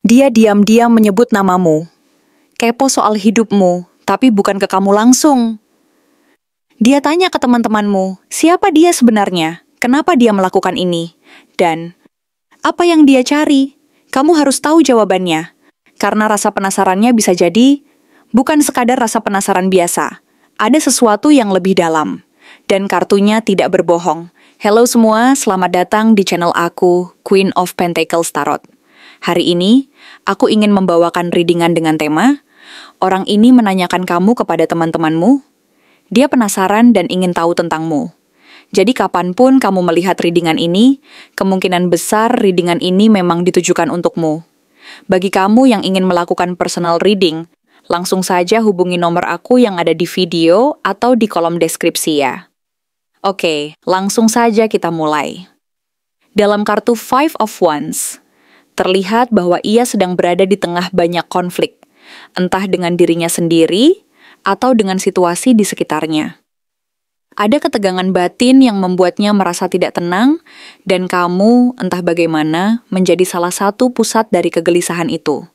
Dia diam-diam menyebut namamu. Kepo soal hidupmu, tapi bukan ke kamu langsung. Dia tanya ke teman-temanmu, siapa dia sebenarnya? Kenapa dia melakukan ini? Dan apa yang dia cari? Kamu harus tahu jawabannya. Karena rasa penasarannya bisa jadi bukan sekadar rasa penasaran biasa. Ada sesuatu yang lebih dalam. Dan kartunya tidak berbohong. Halo semua, selamat datang di channel aku, Queen of Pentacles Tarot. Hari ini, aku ingin membawakan readingan dengan tema, orang ini menanyakan kamu kepada teman-temanmu. Dia penasaran dan ingin tahu tentangmu. Jadi kapanpun kamu melihat readingan ini, kemungkinan besar readingan ini memang ditujukan untukmu. Bagi kamu yang ingin melakukan personal reading, langsung saja hubungi nomor aku yang ada di video atau di kolom deskripsi ya. Oke, langsung saja kita mulai. Dalam kartu Five of Wands, terlihat bahwa ia sedang berada di tengah banyak konflik, entah dengan dirinya sendiri atau dengan situasi di sekitarnya. Ada ketegangan batin yang membuatnya merasa tidak tenang, dan kamu, entah bagaimana, menjadi salah satu pusat dari kegelisahan itu.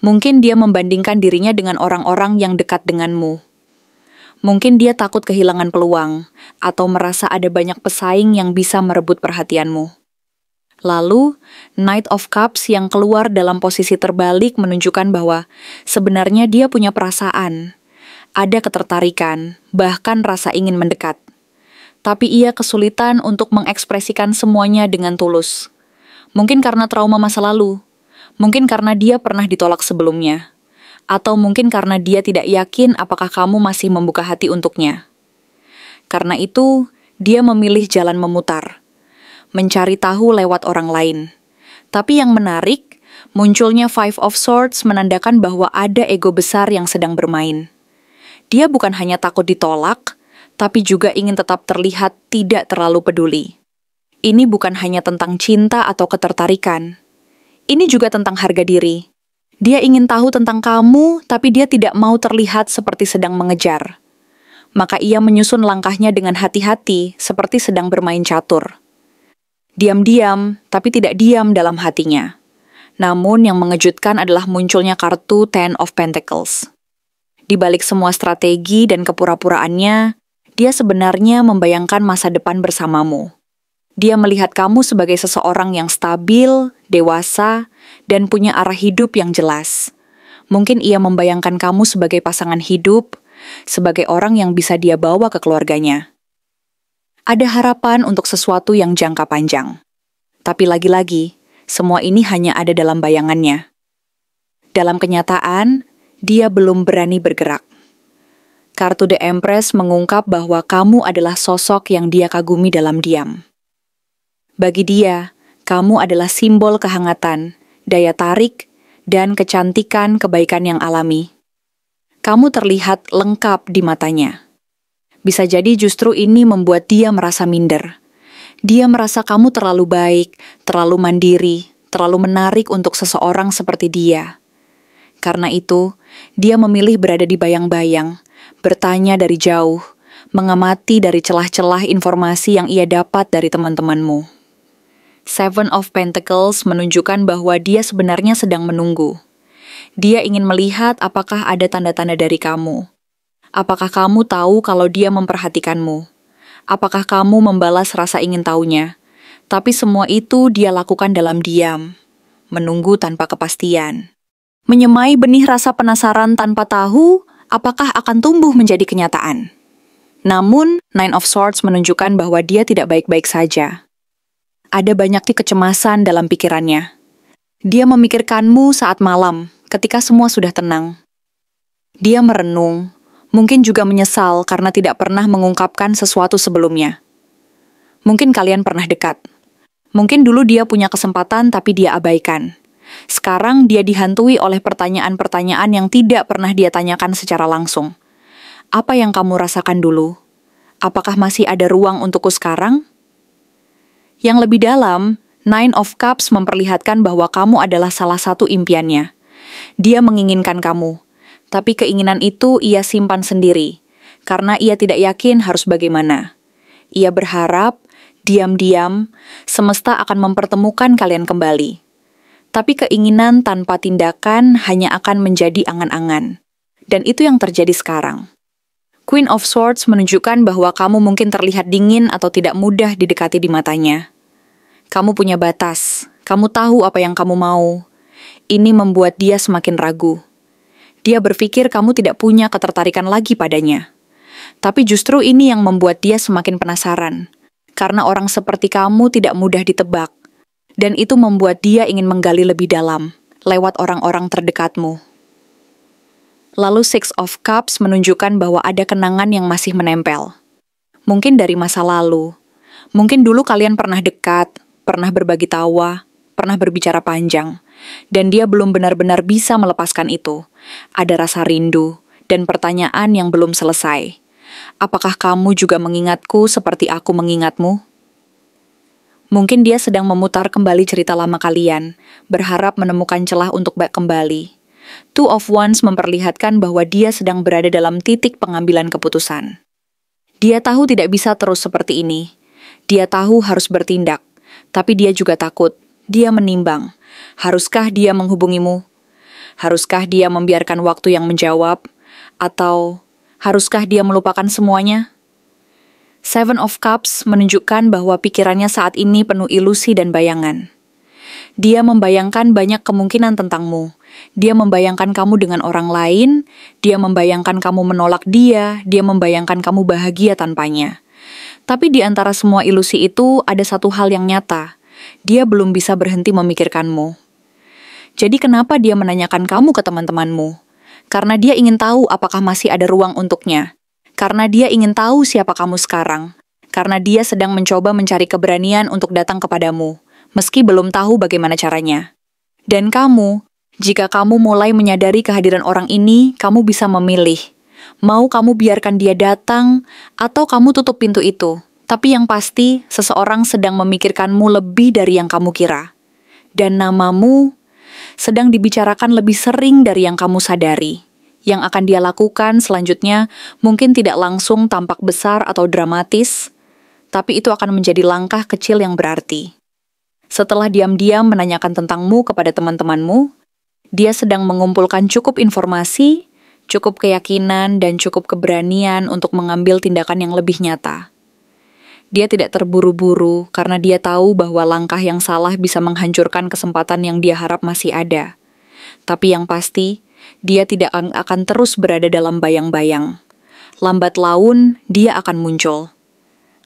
Mungkin dia membandingkan dirinya dengan orang-orang yang dekat denganmu. Mungkin dia takut kehilangan peluang, atau merasa ada banyak pesaing yang bisa merebut perhatianmu. Lalu, Knight of Cups yang keluar dalam posisi terbalik menunjukkan bahwa sebenarnya dia punya perasaan. Ada ketertarikan, bahkan rasa ingin mendekat. Tapi ia kesulitan untuk mengekspresikan semuanya dengan tulus. Mungkin karena trauma masa lalu, mungkin karena dia pernah ditolak sebelumnya, atau mungkin karena dia tidak yakin apakah kamu masih membuka hati untuknya. Karena itu, dia memilih jalan memutar, mencari tahu lewat orang lain. Tapi yang menarik, munculnya Five of Swords menandakan bahwa ada ego besar yang sedang bermain. Dia bukan hanya takut ditolak, tapi juga ingin tetap terlihat tidak terlalu peduli. Ini bukan hanya tentang cinta atau ketertarikan. Ini juga tentang harga diri. Dia ingin tahu tentang kamu, tapi dia tidak mau terlihat seperti sedang mengejar. Maka ia menyusun langkahnya dengan hati-hati, seperti sedang bermain catur. Diam-diam, tapi tidak diam dalam hatinya. Namun yang mengejutkan adalah munculnya kartu Ten of Pentacles. Di balik semua strategi dan kepura-puraannya, dia sebenarnya membayangkan masa depan bersamamu. Dia melihat kamu sebagai seseorang yang stabil, dewasa, dan punya arah hidup yang jelas. Mungkin ia membayangkan kamu sebagai pasangan hidup, sebagai orang yang bisa dia bawa ke keluarganya. Ada harapan untuk sesuatu yang jangka panjang. Tapi lagi-lagi, semua ini hanya ada dalam bayangannya. Dalam kenyataan, dia belum berani bergerak. Kartu The Empress mengungkap bahwa kamu adalah sosok yang dia kagumi dalam diam. Bagi dia, kamu adalah simbol kehangatan, daya tarik, dan kecantikan kebaikan yang alami. Kamu terlihat lengkap di matanya. Bisa jadi justru ini membuat dia merasa minder. Dia merasa kamu terlalu baik, terlalu mandiri, terlalu menarik untuk seseorang seperti dia. Karena itu, dia memilih berada di bayang-bayang, bertanya dari jauh, mengamati dari celah-celah informasi yang ia dapat dari teman-temanmu. Seven of Pentacles menunjukkan bahwa dia sebenarnya sedang menunggu. Dia ingin melihat apakah ada tanda-tanda dari kamu. Apakah kamu tahu kalau dia memperhatikanmu? Apakah kamu membalas rasa ingin tahunya? Tapi semua itu dia lakukan dalam diam, menunggu tanpa kepastian. Menyemai benih rasa penasaran tanpa tahu apakah akan tumbuh menjadi kenyataan. Namun, Nine of Swords menunjukkan bahwa dia tidak baik-baik saja. Ada banyak kecemasan dalam pikirannya. Dia memikirkanmu saat malam, ketika semua sudah tenang. Dia merenung, mungkin juga menyesal karena tidak pernah mengungkapkan sesuatu sebelumnya. Mungkin kalian pernah dekat. Mungkin dulu dia punya kesempatan tapi dia abaikan. Sekarang dia dihantui oleh pertanyaan-pertanyaan yang tidak pernah dia tanyakan secara langsung. Apa yang kamu rasakan dulu? Apakah masih ada ruang untukku sekarang? Yang lebih dalam, Nine of Cups memperlihatkan bahwa kamu adalah salah satu impiannya. Dia menginginkan kamu, tapi keinginan itu ia simpan sendiri, karena ia tidak yakin harus bagaimana. Ia berharap, diam-diam, semesta akan mempertemukan kalian kembali. Tapi keinginan tanpa tindakan hanya akan menjadi angan-angan. Dan itu yang terjadi sekarang. Queen of Swords menunjukkan bahwa kamu mungkin terlihat dingin atau tidak mudah didekati di matanya. Kamu punya batas, kamu tahu apa yang kamu mau. Ini membuat dia semakin ragu. Dia berpikir kamu tidak punya ketertarikan lagi padanya. Tapi justru ini yang membuat dia semakin penasaran. Karena orang seperti kamu tidak mudah ditebak. Dan itu membuat dia ingin menggali lebih dalam, lewat orang-orang terdekatmu. Lalu Six of Cups menunjukkan bahwa ada kenangan yang masih menempel. Mungkin dari masa lalu. Mungkin dulu kalian pernah dekat, pernah berbagi tawa, pernah berbicara panjang. Dan dia belum benar-benar bisa melepaskan itu. Ada rasa rindu dan pertanyaan yang belum selesai. Apakah kamu juga mengingatku seperti aku mengingatmu? Mungkin dia sedang memutar kembali cerita lama kalian, berharap menemukan celah untuk back kembali. Two of Wands memperlihatkan bahwa dia sedang berada dalam titik pengambilan keputusan. Dia tahu tidak bisa terus seperti ini. Dia tahu harus bertindak, tapi dia juga takut. Dia menimbang. Haruskah dia menghubungimu? Haruskah dia membiarkan waktu yang menjawab? Atau haruskah dia melupakan semuanya? Seven of Cups menunjukkan bahwa pikirannya saat ini penuh ilusi dan bayangan. Dia membayangkan banyak kemungkinan tentangmu. Dia membayangkan kamu dengan orang lain, dia membayangkan kamu menolak dia membayangkan kamu bahagia tanpanya. Tapi di antara semua ilusi itu ada satu hal yang nyata. Dia belum bisa berhenti memikirkanmu. Jadi kenapa dia menanyakan kamu ke teman-temanmu? Karena dia ingin tahu apakah masih ada ruang untuknya. Karena dia ingin tahu siapa kamu sekarang. Karena dia sedang mencoba mencari keberanian untuk datang kepadamu, meski belum tahu bagaimana caranya. Dan kamu, jika kamu mulai menyadari kehadiran orang ini, kamu bisa memilih. Mau kamu biarkan dia datang, atau kamu tutup pintu itu. Tapi yang pasti, seseorang sedang memikirkanmu lebih dari yang kamu kira. Dan namamu sedang dibicarakan lebih sering dari yang kamu sadari. Yang akan dia lakukan selanjutnya mungkin tidak langsung tampak besar atau dramatis, tapi itu akan menjadi langkah kecil yang berarti. Setelah diam-diam menanyakan tentangmu kepada teman-temanmu, dia sedang mengumpulkan cukup informasi, cukup keyakinan, dan cukup keberanian untuk mengambil tindakan yang lebih nyata. Dia tidak terburu-buru karena dia tahu bahwa langkah yang salah bisa menghancurkan kesempatan yang dia harap masih ada. Tapi yang pasti, dia tidak akan terus berada dalam bayang-bayang. Lambat laun, dia akan muncul.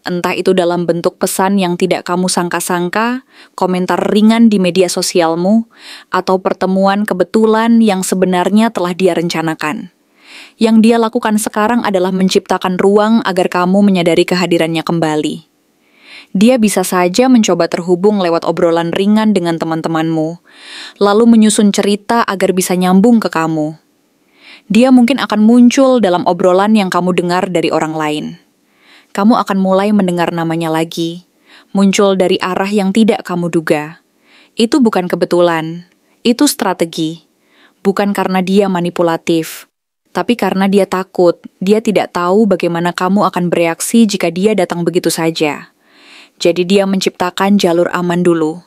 Entah itu dalam bentuk pesan yang tidak kamu sangka-sangka, komentar ringan di media sosialmu, atau pertemuan kebetulan yang sebenarnya telah dia rencanakan. Yang dia lakukan sekarang adalah menciptakan ruang agar kamu menyadari kehadirannya kembali. Dia bisa saja mencoba terhubung lewat obrolan ringan dengan teman-temanmu, lalu menyusun cerita agar bisa nyambung ke kamu. Dia mungkin akan muncul dalam obrolan yang kamu dengar dari orang lain. Kamu akan mulai mendengar namanya lagi, muncul dari arah yang tidak kamu duga. Itu bukan kebetulan, itu strategi. Bukan karena dia manipulatif, tapi karena dia takut, dia tidak tahu bagaimana kamu akan bereaksi jika dia datang begitu saja. Jadi dia menciptakan jalur aman dulu.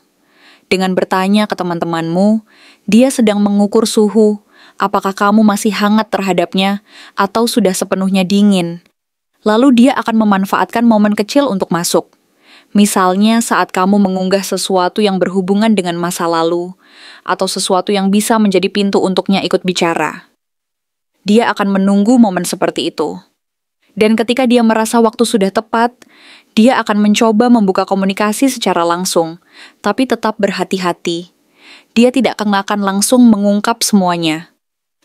Dengan bertanya ke teman-temanmu, dia sedang mengukur suhu, apakah kamu masih hangat terhadapnya atau sudah sepenuhnya dingin. Lalu dia akan memanfaatkan momen kecil untuk masuk. Misalnya saat kamu mengunggah sesuatu yang berhubungan dengan masa lalu, atau sesuatu yang bisa menjadi pintu untuknya ikut bicara. Dia akan menunggu momen seperti itu. Dan ketika dia merasa waktu sudah tepat, dia akan mencoba membuka komunikasi secara langsung, tapi tetap berhati-hati. Dia tidak akan langsung mengungkap semuanya.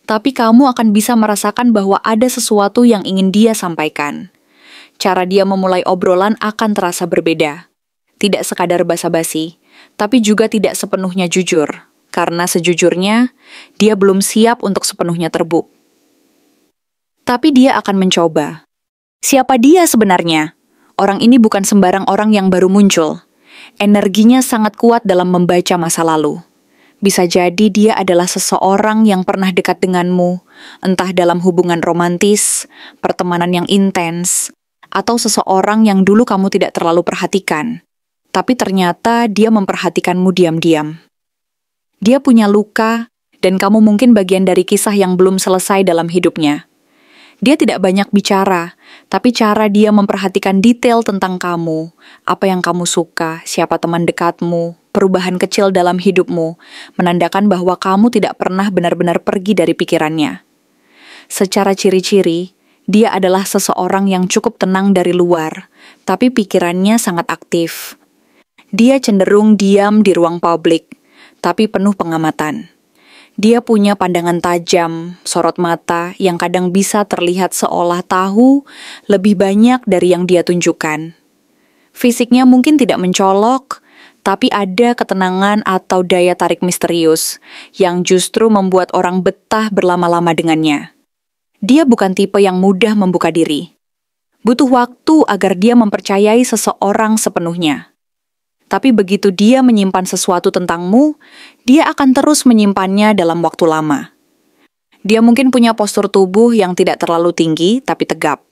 Tapi kamu akan bisa merasakan bahwa ada sesuatu yang ingin dia sampaikan. Cara dia memulai obrolan akan terasa berbeda. Tidak sekadar basa-basi, tapi juga tidak sepenuhnya jujur. Karena sejujurnya, dia belum siap untuk sepenuhnya terbuk. Tapi dia akan mencoba. Siapa dia sebenarnya? Orang ini bukan sembarang orang yang baru muncul. Energinya sangat kuat dalam membaca masa lalu. Bisa jadi dia adalah seseorang yang pernah dekat denganmu, entah dalam hubungan romantis, pertemanan yang intens, atau seseorang yang dulu kamu tidak terlalu perhatikan. Tapi ternyata dia memperhatikanmu diam-diam. Dia punya luka, dan kamu mungkin bagian dari kisah yang belum selesai dalam hidupnya. Dia tidak banyak bicara, tapi cara dia memperhatikan detail tentang kamu, apa yang kamu suka, siapa teman dekatmu, perubahan kecil dalam hidupmu, menandakan bahwa kamu tidak pernah benar-benar pergi dari pikirannya. Secara ciri-ciri, dia adalah seseorang yang cukup tenang dari luar, tapi pikirannya sangat aktif. Dia cenderung diam di ruang publik, tapi penuh pengamatan. Dia punya pandangan tajam, sorot mata yang kadang bisa terlihat seolah tahu lebih banyak dari yang dia tunjukkan. Fisiknya mungkin tidak mencolok, tapi ada ketenangan atau daya tarik misterius yang justru membuat orang betah berlama-lama dengannya. Dia bukan tipe yang mudah membuka diri. Butuh waktu agar dia mempercayai seseorang sepenuhnya. Tapi begitu dia menyimpan sesuatu tentangmu, dia akan terus menyimpannya dalam waktu lama. Dia mungkin punya postur tubuh yang tidak terlalu tinggi tapi tegap.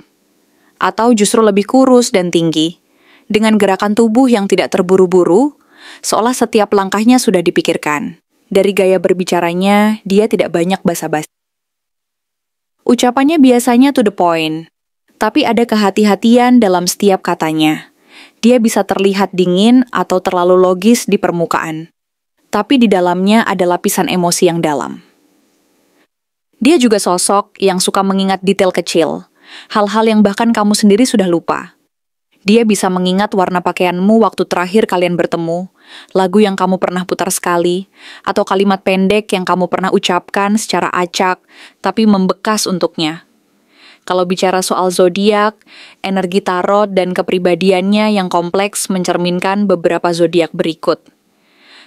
Atau justru lebih kurus dan tinggi, dengan gerakan tubuh yang tidak terburu-buru, seolah setiap langkahnya sudah dipikirkan. Dari gaya berbicaranya, dia tidak banyak basa-basi. Ucapannya biasanya to the point, tapi ada kehati-hatian dalam setiap katanya. Dia bisa terlihat dingin atau terlalu logis di permukaan, tapi di dalamnya ada lapisan emosi yang dalam. Dia juga sosok yang suka mengingat detail kecil, hal-hal yang bahkan kamu sendiri sudah lupa. Dia bisa mengingat warna pakaianmu waktu terakhir kalian bertemu, lagu yang kamu pernah putar sekali, atau kalimat pendek yang kamu pernah ucapkan secara acak, tapi membekas untuknya. Kalau bicara soal zodiak, energi tarot dan kepribadiannya yang kompleks mencerminkan beberapa zodiak berikut.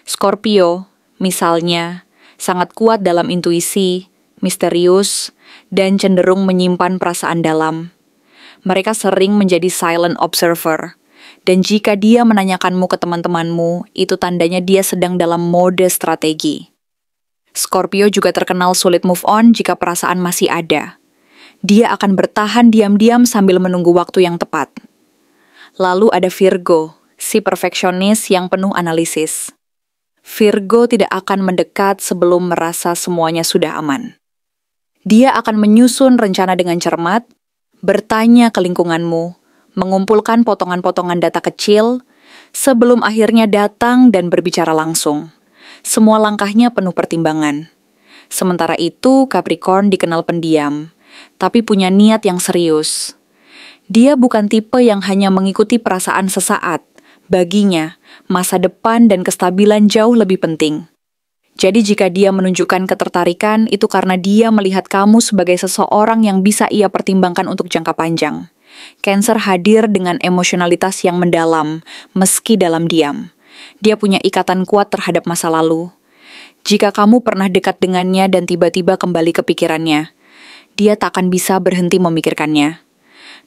Scorpio, misalnya, sangat kuat dalam intuisi, misterius, dan cenderung menyimpan perasaan dalam. Mereka sering menjadi silent observer, dan jika dia menanyakanmu ke teman-temanmu, itu tandanya dia sedang dalam mode strategi. Scorpio juga terkenal sulit move on jika perasaan masih ada. Dia akan bertahan diam-diam sambil menunggu waktu yang tepat. Lalu ada Virgo, si perfeksionis yang penuh analisis. Virgo tidak akan mendekat sebelum merasa semuanya sudah aman. Dia akan menyusun rencana dengan cermat, bertanya ke lingkunganmu, mengumpulkan potongan-potongan data kecil, sebelum akhirnya datang dan berbicara langsung. Semua langkahnya penuh pertimbangan. Sementara itu, Capricorn dikenal pendiam, tapi punya niat yang serius. Dia bukan tipe yang hanya mengikuti perasaan sesaat. Baginya, masa depan dan kestabilan jauh lebih penting. Jadi jika dia menunjukkan ketertarikan, itu karena dia melihat kamu sebagai seseorang yang bisa ia pertimbangkan untuk jangka panjang. Cancer hadir dengan emosionalitas yang mendalam, meski dalam diam. Dia punya ikatan kuat terhadap masa lalu. Jika kamu pernah dekat dengannya dan tiba-tiba kembali ke pikirannya, dia tak akan bisa berhenti memikirkannya.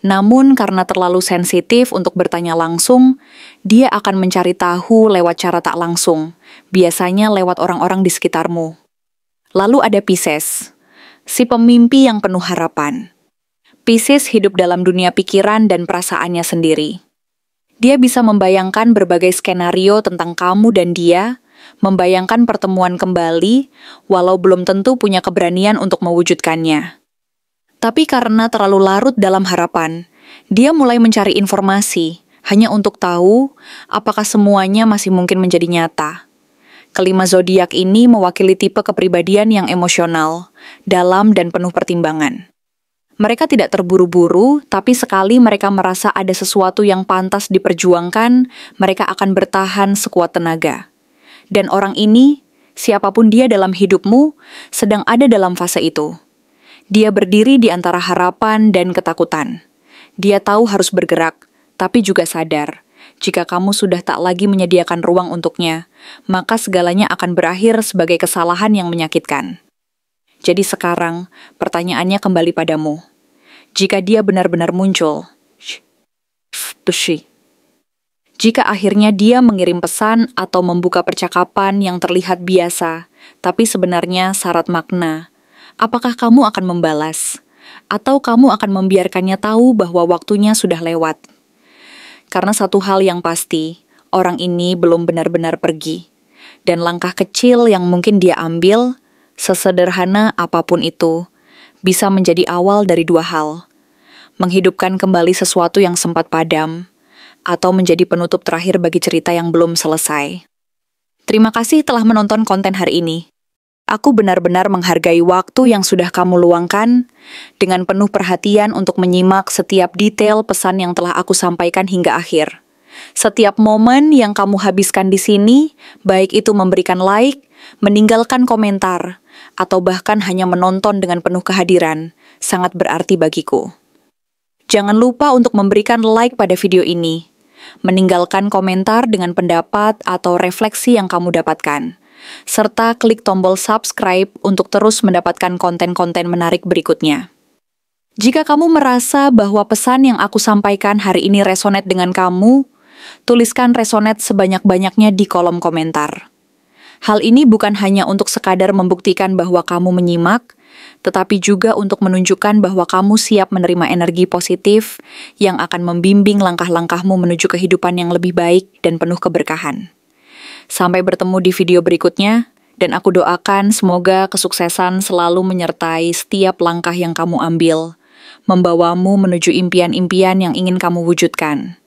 Namun karena terlalu sensitif untuk bertanya langsung, dia akan mencari tahu lewat cara tak langsung, biasanya lewat orang-orang di sekitarmu. Lalu ada Pisces, si pemimpi yang penuh harapan. Pisces hidup dalam dunia pikiran dan perasaannya sendiri. Dia bisa membayangkan berbagai skenario tentang kamu dan dia, membayangkan pertemuan kembali, walau belum tentu punya keberanian untuk mewujudkannya. Tapi karena terlalu larut dalam harapan, dia mulai mencari informasi, hanya untuk tahu apakah semuanya masih mungkin menjadi nyata. Kelima zodiak ini mewakili tipe kepribadian yang emosional, dalam dan penuh pertimbangan. Mereka tidak terburu-buru, tapi sekali mereka merasa ada sesuatu yang pantas diperjuangkan, mereka akan bertahan sekuat tenaga. Dan orang ini, siapapun dia dalam hidupmu, sedang ada dalam fase itu. Dia berdiri di antara harapan dan ketakutan. Dia tahu harus bergerak, tapi juga sadar, jika kamu sudah tak lagi menyediakan ruang untuknya, maka segalanya akan berakhir sebagai kesalahan yang menyakitkan. Jadi sekarang, pertanyaannya kembali padamu. Jika dia benar-benar muncul, jika akhirnya dia mengirim pesan atau membuka percakapan yang terlihat biasa, tapi sebenarnya syarat makna, apakah kamu akan membalas? Atau kamu akan membiarkannya tahu bahwa waktunya sudah lewat? Karena satu hal yang pasti, orang ini belum benar-benar pergi. Dan langkah kecil yang mungkin dia ambil, sesederhana apapun itu, bisa menjadi awal dari dua hal. Menghidupkan kembali sesuatu yang sempat padam, atau menjadi penutup terakhir bagi cerita yang belum selesai. Terima kasih telah menonton konten hari ini. Aku benar-benar menghargai waktu yang sudah kamu luangkan dengan penuh perhatian untuk menyimak setiap detail pesan yang telah aku sampaikan hingga akhir. Setiap momen yang kamu habiskan di sini, baik itu memberikan like, meninggalkan komentar, atau bahkan hanya menonton dengan penuh kehadiran, sangat berarti bagiku. Jangan lupa untuk memberikan like pada video ini, meninggalkan komentar dengan pendapat atau refleksi yang kamu dapatkan, serta klik tombol subscribe untuk terus mendapatkan konten-konten menarik berikutnya. Jika kamu merasa bahwa pesan yang aku sampaikan hari ini resonate dengan kamu, tuliskan resonate sebanyak-banyaknya di kolom komentar. Hal ini bukan hanya untuk sekadar membuktikan bahwa kamu menyimak, tetapi juga untuk menunjukkan bahwa kamu siap menerima energi positif yang akan membimbing langkah-langkahmu menuju kehidupan yang lebih baik dan penuh keberkahan. Sampai bertemu di video berikutnya, dan aku doakan semoga kesuksesan selalu menyertai setiap langkah yang kamu ambil, membawamu menuju impian-impian yang ingin kamu wujudkan.